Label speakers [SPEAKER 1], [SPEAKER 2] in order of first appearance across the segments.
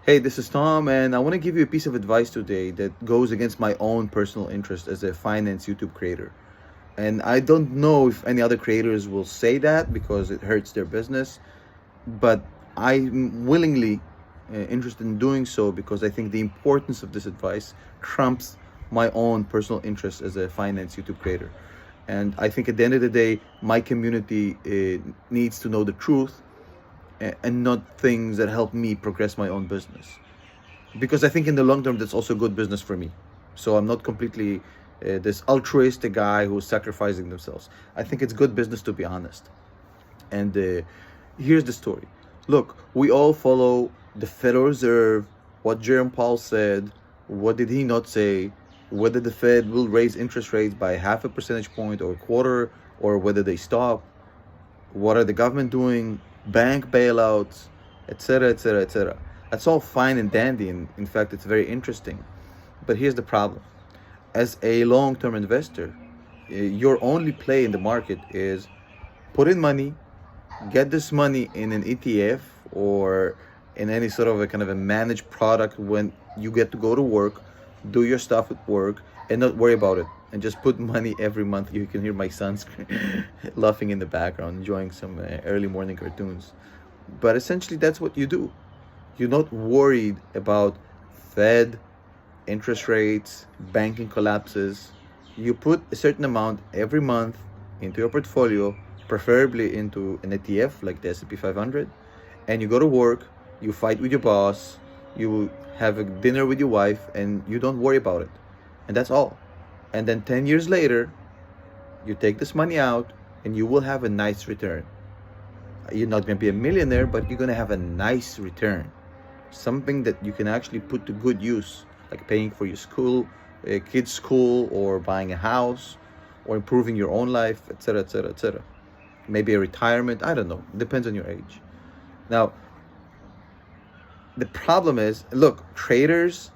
[SPEAKER 1] Hey, this is Tom, and I want to give you a piece of advice today that goes against my own personal interest as a finance YouTube creator. And I don't know if any other creators will say that because it hurts their business, but I'm willingly interested in doing so because I think the importance of this advice trumps my own personal interest as a finance YouTube creator. And I think at the end of the day, my community needs to know the truth and not things that help me progress my own business. Because I think in the long term, that's also good business for me. So I'm not completely this altruistic guy who's sacrificing themselves. I think it's good business, to be honest. And here's the story. Look, we all follow the Federal Reserve, what Jerome Powell said, what did he not say, whether the Fed will raise interest rates by half a percentage point or a quarter, or whether they stop, what are the government doing, bank bailouts, etc., etc., etc. That's all fine and dandy, and in fact, it's very interesting. But here's the problem. As a long-term investor, your only play in the market is put in money, get this money in an ETF or in any sort of a kind of a managed product when you get to go to work, do your stuff at work, and not worry about it. And just put money every month. You can hear my son laughing in the background, enjoying some early morning cartoons. But essentially, that's what you do. You're not worried about Fed, interest rates, banking collapses. You put a certain amount every month into your portfolio, preferably into an ETF like the S&P 500, and you go to work, you fight with your boss, you have a dinner with your wife, and you don't worry about it. And that's all. And then 10 years later, you take this money out and you will have a nice return. You're not going to be a millionaire, but you're going to have a nice return. Something that you can actually put to good use, like paying for your school, kids' school, or buying a house, or improving your own life, etc., etc., etc. Maybe a retirement. I don't know. Depends on your age. Now, the problem is, look, traders,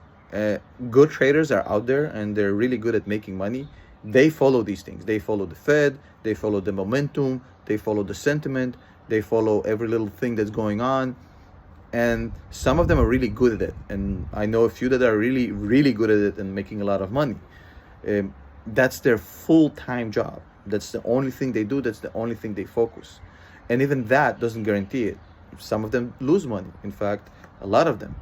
[SPEAKER 1] good traders are out there and they're really good at making money. They follow these things. They follow the Fed. They follow the momentum. They follow the sentiment. They follow every little thing that's going on. And some of them are really good at it. And I know a few that are really, really good at it and making a lot of money. That's their full-time job. That's the only thing they do. That's the only thing they focus. And even that doesn't guarantee it. Some of them lose money. In fact, a lot of them.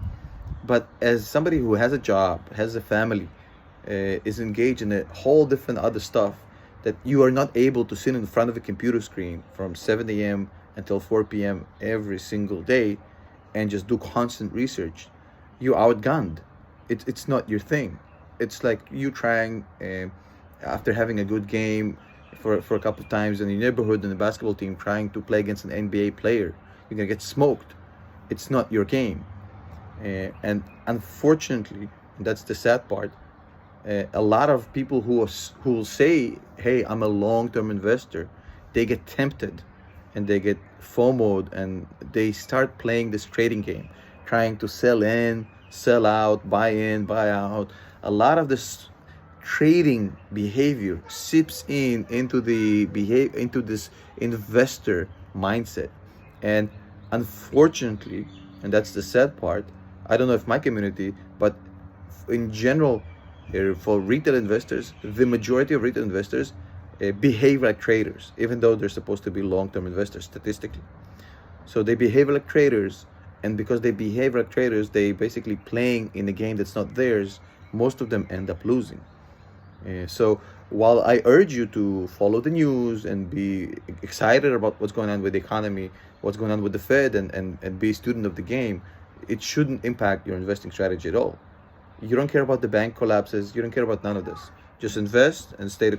[SPEAKER 1] But as somebody who has a job, has a family, is engaged in a whole different other stuff, that you are not able to sit in front of a computer screen from 7 a.m. until 4 p.m. every single day and just do constant research, you're outgunned. It's not your thing. It's like you trying, after having a good game for a couple of times in your neighborhood in the basketball team, trying to play against an NBA player. You're going to get smoked. It's not your game. And unfortunately, that's the sad part, a lot of people who will say, hey, I'm a long-term investor, they get tempted and they get FOMO'd and they start playing this trading game, trying to sell in, sell out, buy in, buy out. A lot of this trading behavior seeps into this investor mindset. And unfortunately, and that's the sad part, I don't know if my community, but in general, for retail investors, the majority of retail investors behave like traders, even though they're supposed to be long-term investors statistically. So they behave like traders, and because they behave like traders, they basically playing in a game that's not theirs. Most of them end up losing. So while I urge you to follow the news and be excited about what's going on with the economy, what's going on with the Fed, and be a student of the game, it shouldn't impact your investing strategy at all. You don't care about the bank collapses. You don't care about none of this. Just invest and stay the course.